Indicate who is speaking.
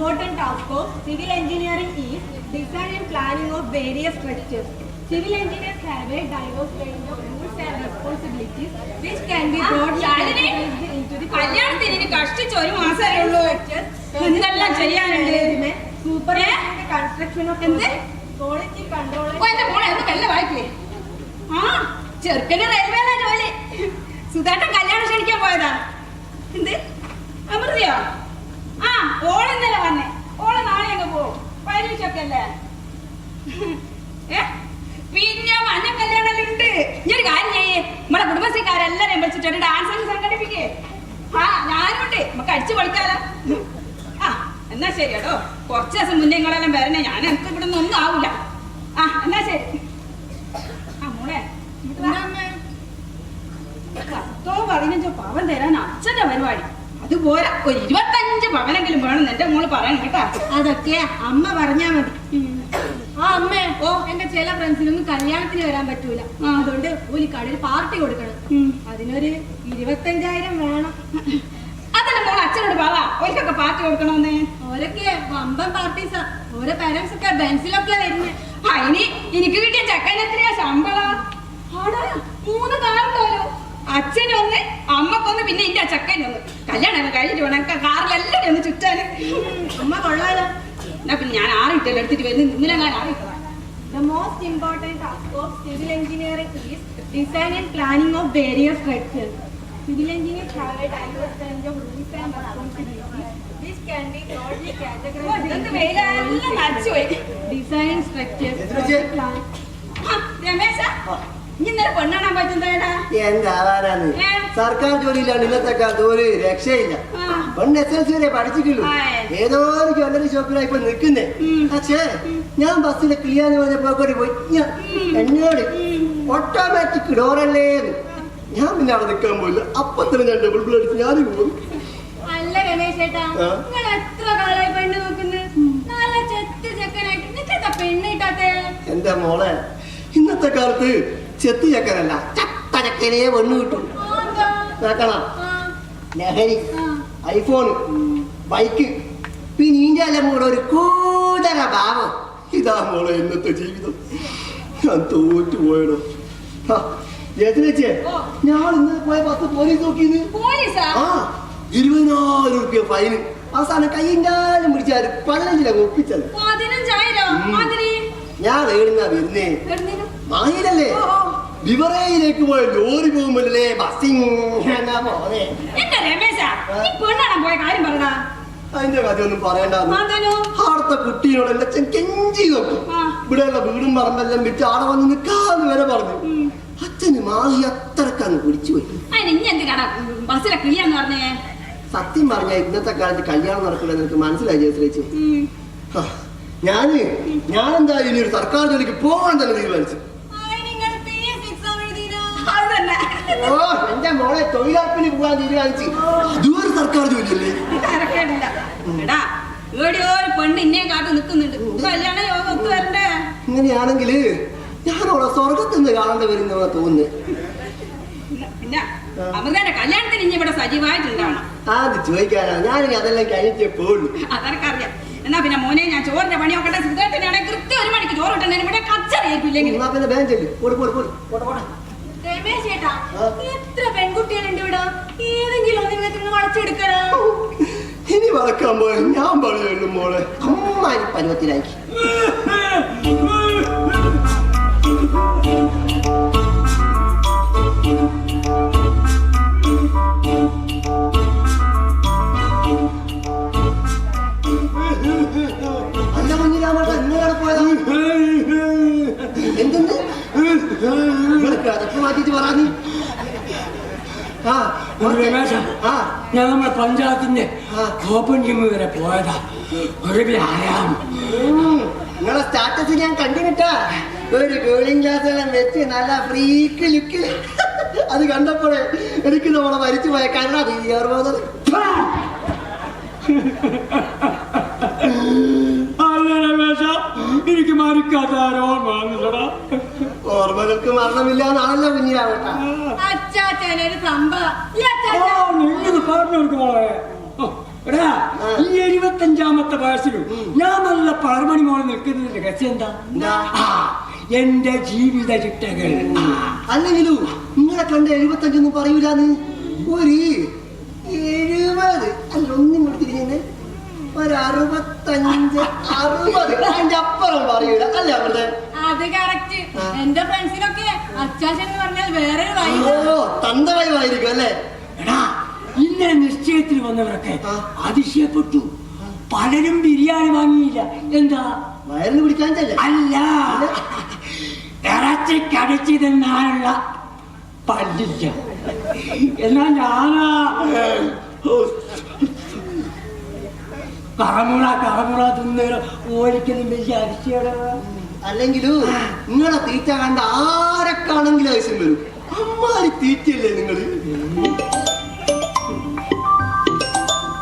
Speaker 1: important task of civil engineering is design and planning of various structures. Civil engineers have a diverse range of rules and responsibilities which can be broadly categorized into the supervising the construction of quality control
Speaker 2: ചെറുക്കന് റെയിൽവേയിലാ ജോലി. സുധാട്ടൻ കല്യാണം ക്ഷണിക്കാൻ പോയതാ. എന്ത് അമൃതയോ? ആ, ഓളെന്നല്ലേ പറഞ്ഞേ. ഓള് നാളെ അങ്ങ് പോവും. പരീക്ഷയൊക്കെ അല്ലേ? പിന്നെ മഞ്ഞ കല്യാണം ഉണ്ട്. ഇനി ഒരു കാര്യം ചെയ്യേ, നമ്മളെ കുടുംബശ്രീക്കാരെല്ലാരെയും വിളിച്ചിട്ട് ഒരു ഡാൻസ് സംഘടിപ്പിക്കേ. ആ, ഞാനുണ്ട്. നമുക്ക് അടിച്ചു പൊളിക്കാലോ. ആ, എന്നാ ശരി കേട്ടോ. കുറച്ച് ദിവസം മുന്നേ നിങ്ങളെല്ലാം വരണേ. ഞാൻ എനിക്ക് ഇവിടെ നിന്ന് ഒന്നും ആവൂല. ആ, എന്നാ ശരി. ആ മോളെ, 15 പവൻ തരാൻ അച്ഛന്റെ പരിപാടി. അതുപോലെ ഒരു 25 പവനെങ്കിലും വേണം എന്റെ മോള് പറയണം കേട്ടാ.
Speaker 1: അതൊക്കെ അമ്മ പറഞ്ഞാ മതി. ആ അമ്മേ, എന്റെ ചില ഫ്രണ്ട്സിനൊന്നും കല്യാണത്തിന് വരാൻ പറ്റൂല. അതുകൊണ്ട് ഒരു കടയിൽ പാർട്ടി കൊടുക്കണം. അതിനൊരു 25,000 വേണം.
Speaker 2: അതല്ല മോള് അച്ഛനോട് പറ, ഓർക്കൊക്കെ പാർട്ടി കൊടുക്കണമെന്ന്.
Speaker 1: ഓരൊക്കെ വമ്പൻ പാർട്ടീസാ. ഓരോ പാരന്റ്സ് ഒക്കെ ബെൻസിലൊക്കെ വരുന്നേ.
Speaker 2: അതിന് എനിക്ക് കിട്ടിയ ചെക്കനെത്രയാ ശമ്പളം? 3 കാറുണ്ടല്ലോ. അച്ഛനൊന്ന്, അമ്മക്കൊന്ന്, പിന്നെ എന്റെ ചെക്കനൊന്ന്. കല്യാണം കഴിഞ്ഞിട്ട് വേണം കാറിലെല്ലാം ഒന്ന് ചുറ്റാന്.
Speaker 1: അമ്മ കൊള്ളാലോ.
Speaker 2: എന്നാ പിന്നെ ഞാൻ 6 ഇട്ടല്ലോ എടുത്തിട്ട് വരുന്ന. ഇന്നലെ ഞാൻ 6 ഇട്ടതാ.
Speaker 1: The most important task of civil engineering is design and planning of various structures. Civil engineers have a diverse range of rules and responsibilities which can be broadly categorized into design structures.
Speaker 2: Ramesh, ഇന്നലെ പെണ്ണാണാൻ പറ്റുന്നതാ?
Speaker 3: എന്താവാനാണ്, സർക്കാർ ജോലിയിലാണ് ഇന്നത്തെ കാലത്ത് ഒരു രക്ഷയില്ല. പെണ്ണ് SLC വരെ പഠിച്ചിട്ടുള്ളൂ. ഏതോ ഒരു ജ്വല്ലറി ഷോപ്പിലാണ് ഇപ്പൊ നിൽക്കുന്നേ. പക്ഷേ ഞാൻ ബസ്സിലെ ക്ലിയാന്ന് പറഞ്ഞപ്പോ പോയി എന്നോട് ഓട്ടോമാറ്റിക് ഡോറല്ലേ. ഞാൻ പിന്നെ അവിടെ നിൽക്കാൻ പോയില്ല. അപ്പൊ തന്നെ ഞാൻ ഡബിൾ ബ്ലഡ് ഞാൻ പോകും.
Speaker 1: അല്ല രമേശ് ചേട്ടാ, നിങ്ങൾ എത്ര കാലമായി പെണ്ണ് നോക്കുന്നു? നല്ല ചെത്ത് ചെക്കനായിട്ട് നിനക്കെന്താ പെണ്ണ് കിട്ടാത്തെ?
Speaker 3: എന്റെ മോളെ, ഇന്നത്തെ കാലത്ത് ചെത്ത് ചെക്കനല്ല, ചത്ത ചെക്കനെ പെണ്ണ് കിട്ടും. നോക്കണം, ലഹരി, ഐഫോൺ, ബൈക്ക്, പിന്നെ ഇന്ത്യയിലും കൂടെ ഒരു കൂതര ഭാവം. ഇതാ മോളെ ഇന്നത്തെ ജീവിതം. ഞാൻ തോറ്റുപോയടോ. ചേച്ചേ, ഞാൻ ഇന്നലെ പോയ ബസ് പോലീസ് നോക്കിന്ന്. ആ, 20,000 രൂപ ഫൈന്. അവസാനം കയ്യിൻ്റാലും പിടിച്ചാൽ 15 ഒപ്പിച്ചത്. ഞാൻ എവിടുന്നാ വരുന്നേ? മാഹിയിലല്ലേ? വിവരയിലേക്ക് പോയ ലോറി പോകുമ്പോഴല്ലേ ബസ്സിങ് പോന്നെ. അതിന്റെ കഥയൊന്നും പറയണ്ട. അവിടുത്തെ കുട്ടീനോട് എന്റെ അച്ഛൻ കെഞ്ചി നോക്കും. ഇവിടെയുള്ള വീടും പറമ്പെല്ലാം വിറ്റ് ആടെ വന്ന് നിൽക്കാന്ന് വരെ പറഞ്ഞു. അച്ഛന് മാഹി അത്രക്കങ്ങ് പിടിച്ചുപോയി. സത്യം പറഞ്ഞ ഇന്നത്തെ കാലത്ത് കല്യാണം നടക്കില്ല നിനക്ക് മനസ്സിലായി ചേച്ചി. ഞാനെന്തായാലും ഇനി ഒരു സർക്കാർ ജോലിക്ക് പോകാൻ തന്നെ തീരുമാനിച്ചു. ഓ, എന്റെ മോളെ തൊഴിലുറപ്പിന് പോകാൻ തീരുമാനിച്ചു. അതും ഒരു സർക്കാർ ജോലിയല്ലേ? ഇങ്ങനെയാണെങ്കിൽ ഞാനോളെ സ്വർഗത്തിൽ നിന്ന് കാണേണ്ടി വരുന്ന തോന്നുന്നു.
Speaker 2: കല്യാണത്തിന് ഇനി ഇവിടെ സജീവമായിട്ടുണ്ടാവണം.
Speaker 3: അത് ചോദിക്കാനാ ഞാനിനി അതെല്ലാം കഴിഞ്ഞിട്ടേ പോകുള്ളൂ.
Speaker 2: അതൊക്കെ എന്നാ പിന്നെ മോനെ, ഞാൻ ചോറിന്റെ പണി നോക്കട്ടെ. സുഖമായിട്ടാണെങ്കിൽ കൃത്യം 1 മണിക്ക് ചോറ് കിട്ടണേ. ഇവിടെ കച്ചറിയായിരിക്കില്ലെങ്കിൽ
Speaker 3: പിന്നെ ബാങ്കല്ലേ.
Speaker 1: രമേശ് ചേട്ടാ, എത്ര പെൺകുട്ടികളുണ്ട് ഇവിടെ? ഏതെങ്കിലും നിങ്ങൾ വളച്ചെടുക്കണോ?
Speaker 3: ഇനി വളക്കാൻ പോയ ഞാൻ പറയുള്ളൂ മോളെ. അമ്മാരി പരുവത്തിലാക്കി. അല്ല കുഞ്ഞിരാമ എന്നോടെ പോയതാ? എന്തെന്ന് അതൊക്കെ മാറ്റിട്ട് പറയാ.
Speaker 4: ഞാൻ നമ്മുടെ പഞ്ചായത്തിന്റെ ഓപ്പൺ ജിം വരെ പോയതാ. ഒരു വ്യായാമം.
Speaker 3: നിങ്ങളെ സ്റ്റാറ്റസ് ഞാൻ കണ്ടിട്ടാ. ഒരു കൂളിംഗ് ഗ്ലാസ് എല്ലാം വെച്ച് നല്ല ഫ്രീക്ക് ലുക്കില്. അത് കണ്ടപ്പോഴേ എനിക്ക് നമ്മളെ മരിച്ചു പോയ കണ്ണാ തീയതി ഓർമ്മ.
Speaker 4: എനിക്ക് മരിക്കാത്ത ഓർമ്മ.
Speaker 3: ഓർമ്മകൾക്ക് മരണമില്ല എന്നാണല്ലോ കുഞ്ഞിരാവട്ട.
Speaker 1: അച്ചാച്ചനൊരു സംഭവം
Speaker 4: പറഞ്ഞു കൊടുക്കുമോളെ. എടാ ഈ 75ാമത്തെ വയസ്സിലും ഞാൻ നല്ല പാർമണി മോളെ നിൽക്കുന്നതിന്റെ രഹസ്യം എന്താ? എന്റെ ജീവിത ചിട്ടകൾ.
Speaker 3: അല്ലെങ്കിലും നിങ്ങളെ കണ്ട 75 പറയൂലെന്ന്. ഒരു 70 അല്ല ഒന്നും കൊടുത്തിരിക്കുന്നത് ഒരു 65 60 അതിന്റെ അപ്പുറം പറയൂല അല്ലേ അവരുടെ?
Speaker 1: അത് കറക്റ്റ്. എന്റെ ഫ്രണ്ട്സിനൊക്കെ അച്ചാച്ചൻ എന്ന് പറഞ്ഞാൽ വേറെ
Speaker 3: തന്തവയമായിരിക്കും അല്ലേ?
Speaker 4: എടാ ഇന്നലെ നിശ്ചയത്തിൽ വന്നവരൊക്കെ അതിശയപ്പെട്ടു. പലരും ബിരിയാണി വാങ്ങിയില്ല. എന്താ?
Speaker 3: വയറിന് പിടിക്കാൻ
Speaker 4: അല്ല, ഇറച്ചി കടിച്ചു തിന്നാനുള്ള പല്ലില്ല. എന്നാ ഞാനാ കറമുറ തിന്നേരോ ഓലിക്കലും വലിയ അരിശിയുടെ.
Speaker 3: അല്ലെങ്കിലും നിങ്ങളെ തീറ്റ കണ്ട ആരൊക്കാണെങ്കിലും ആവശ്യം വരും. അമ്മാരി തീറ്റയല്ലേ നിങ്ങള്?